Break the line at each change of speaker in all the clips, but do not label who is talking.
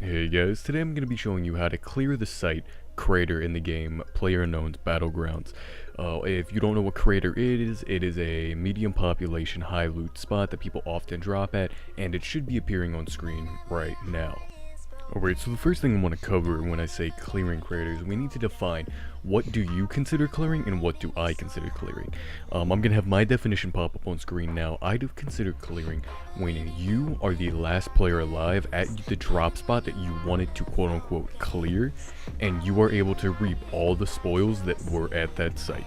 Hey guys, today I'm going to be showing you how to clear the site Crater in the game PlayerUnknown's Battlegrounds. If you don't know what Crater is, it is a medium population high loot spot that people often drop at, and it should be appearing on screen right now. Alright, so the first thing I want to cover when I say clearing craters, we need to define what do you consider clearing and what do I consider clearing. I'm going to have my definition pop up on screen now. I do consider clearing when you are the last player alive at the drop spot that you wanted to quote unquote clear, and you are able to reap all the spoils that were at that site.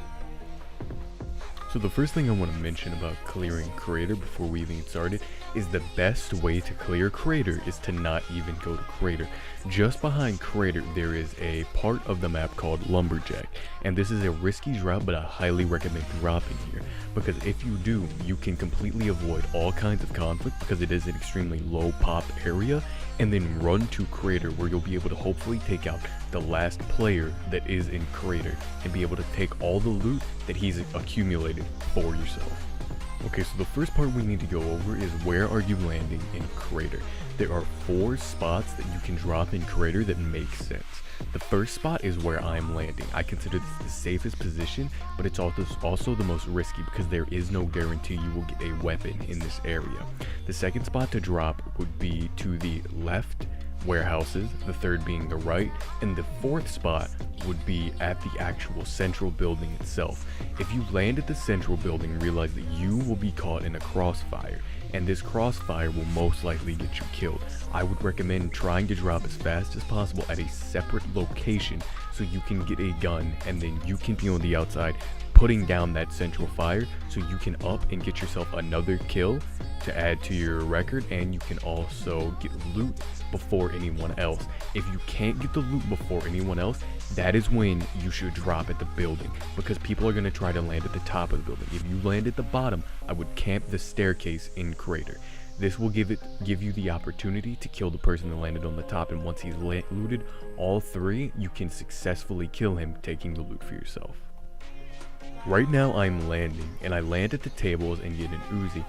So the first thing I want to mention about clearing Crater before we even get started is the best way to clear Crater is to not even go to Crater. Just behind Crater there is a part of the map called Lumberjack, and this is a risky drop, but I highly recommend dropping here because if you do, you can completely avoid all kinds of conflict because it is an extremely low pop area, and then run to Crater where you'll be able to hopefully take out the last player that is in Crater and be able to take all the loot that he's accumulated for yourself. Okay, so the first part we need to go over is where are you landing in Crater. There are 4 spots that you can drop in Crater that make sense. The first spot is where I'm landing. I consider this the safest position, but it's also the most risky because there is no guarantee you will get a weapon in this area. The second spot to drop would be to the left warehouses, the third being the right, and the fourth spot would be at the actual central building itself. If you land at the central building, realize that you will be caught in a crossfire, and this crossfire will most likely get you killed. I would recommend trying to drop as fast as possible at a separate location so you can get a gun, and then you can be on the outside putting down that central fire so you can up and get yourself another kill to add to your record, and you can also get loot before anyone else. If you can't get the loot before anyone else, that is when you should drop at the building because people are going to try to land at the top of the building. If you land at the bottom, I would camp the staircase in Crater. This will give you the opportunity to kill the person that landed on the top, and once he's looted all 3, you can successfully kill him, taking the loot for yourself. Right now I'm landing, and I land at the tables and get an Uzi.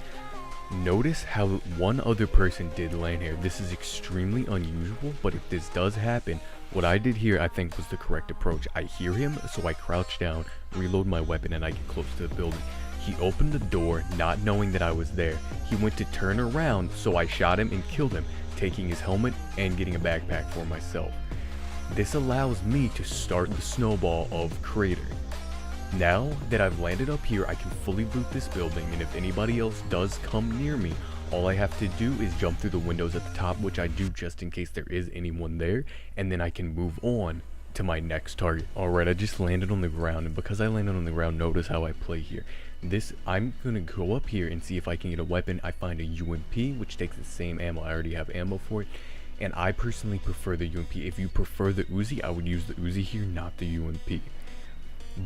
Notice how one other person did land here. This is extremely unusual, but if this does happen, what I did here I think was the correct approach. I hear him, so I crouch down, reload my weapon, and I get close to the building. He opened the door, not knowing that I was there. He went to turn around, so I shot him and killed him, taking his helmet and getting a backpack for myself. This allows me to start the snowball of Crater. Now that I've landed up here, I can fully loot this building, and if anybody else does come near me, all I have to do is jump through the windows at the top, which I do just in case there is anyone there, and then I can move on to my next target. Alright, I just landed on the ground, and because I landed on the ground, notice how I play here. I'm gonna go up here and see if I can get a weapon. I find a UMP, which takes the same ammo. I already have ammo for it, and I personally prefer the UMP. If you prefer the Uzi, I would use the Uzi here, not the UMP.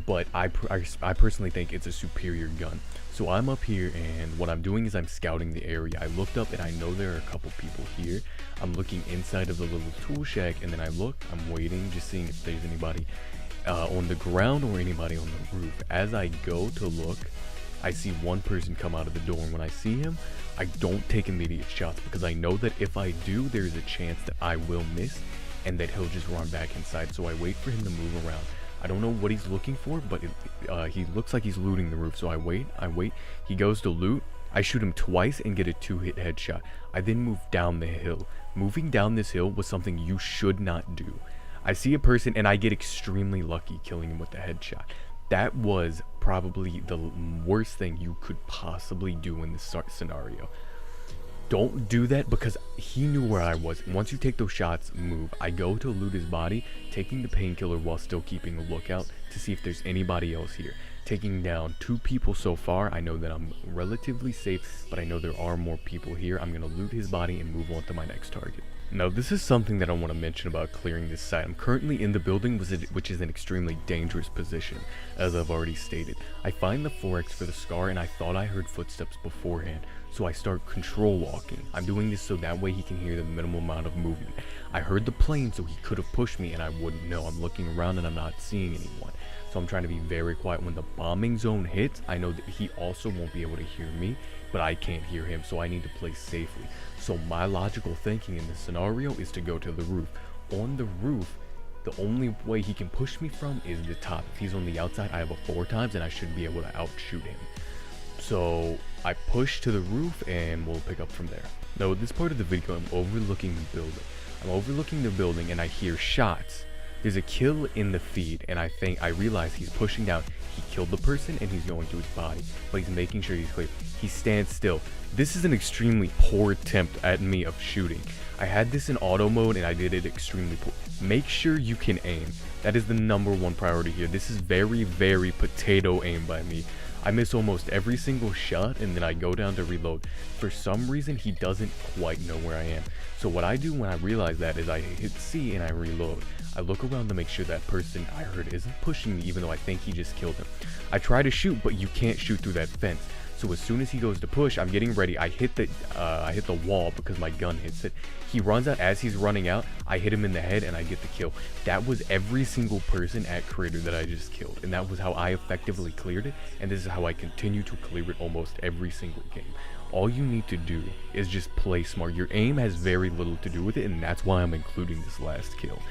But I personally think it's a superior gun. So I'm up here, and what I'm doing is I'm scouting the area. I looked up and I know there are a couple people here. I'm looking inside of the little tool shack, and then I'm waiting, just seeing if there's anybody on the ground or anybody on the roof. As I go to look, I see one person come out of the door, and when I see him, I don't take immediate shots because I know that if I do, there's a chance that I will miss and that he'll just run back inside. So I wait for him to move around. I don't know what he's looking for, but he looks like he's looting the roof, so I wait, he goes to loot, I shoot him twice and get a 2-hit headshot. I then move down the hill. Moving down this hill was something you should not do. I see a person and I get extremely lucky killing him with a headshot. That was probably the worst thing you could possibly do in this scenario. Don't do that because he knew where I was. Once you take those shots, move. I go to loot his body, taking the painkiller while still keeping a lookout to see if there's anybody else here. Taking down 2 people so far. I know that I'm relatively safe, but I know there are more people here. I'm going to loot his body and move on to my next target. Now, this is something that I want to mention about clearing this site. I'm currently in the building, which is an extremely dangerous position, as I've already stated. I find the 4x for the scar, and I thought I heard footsteps beforehand. So I start control walking. I'm doing this so that way he can hear the minimum amount of movement. I heard the plane, so he could have pushed me and I wouldn't know. I'm looking around and I'm not seeing anyone. So I'm trying to be very quiet. When the bombing zone hits, I know that he also won't be able to hear me, but I can't hear him, so I need to play safely. So my logical thinking in this scenario is to go to the roof. On the roof, the only way he can push me from is the top. If he's on the outside, I have a 4 times and I should be able to outshoot him. So I push to the roof and we'll pick up from there. Now, at this part of the video, I'm overlooking the building. And I hear shots. There's a kill in the feed, and I realize he's pushing down. He killed the person and he's going to his body, but he's making sure he's clear. He stands still. This is an extremely poor attempt at me of shooting. I had this in auto mode and I did it extremely poor. Make sure you can aim. That is the #1 priority here. This is very, very potato aim by me. I miss almost every single shot and then I go down to reload. For some reason, he doesn't quite know where I am. So what I do when I realize that is I hit C and I reload. I look around to make sure that person I heard isn't pushing me, even though I think he just killed him. I try to shoot, but you can't shoot through that fence. So as soon as he goes to push, I'm getting ready. I hit the wall because my gun hits it. He runs out. As he's running out, I hit him in the head and I get the kill. That was every single person at Crater that I just killed, and that was how I effectively cleared it. And this is how I continue to clear it almost every single game. All you need to do is just play smart. Your aim has very little to do with it, and that's why I'm including this last kill.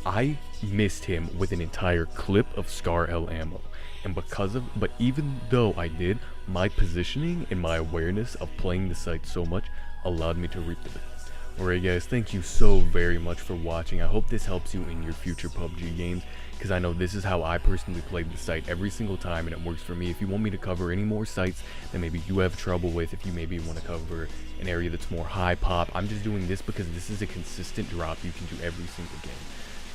I missed him with an entire clip of Scar L ammo, and but even though I did, my positioning and my awareness of playing the site so much allowed me to reap the benefits. Alright guys, thank you so very much for watching. I hope this helps you in your future PUBG games, because I know this is how I personally played the site every single time and it works for me. If you want me to cover any more sites that maybe you have trouble with, if you maybe want to cover an area that's more high pop, I'm just doing this because this is a consistent drop you can do every single game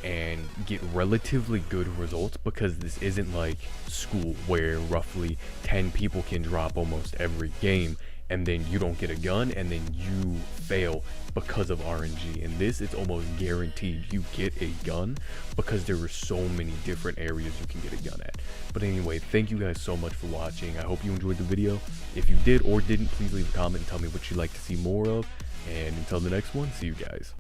and get relatively good results, because this isn't like school where roughly 10 people can drop almost every game and then you don't get a gun and then you fail because of RNG. In this, it's almost guaranteed you get a gun because there are so many different areas you can get a gun at. But anyway, thank you guys so much for watching. I hope you enjoyed the video. If you did or didn't, please leave a comment and tell me what you'd like to see more of. And until the next one, see you guys.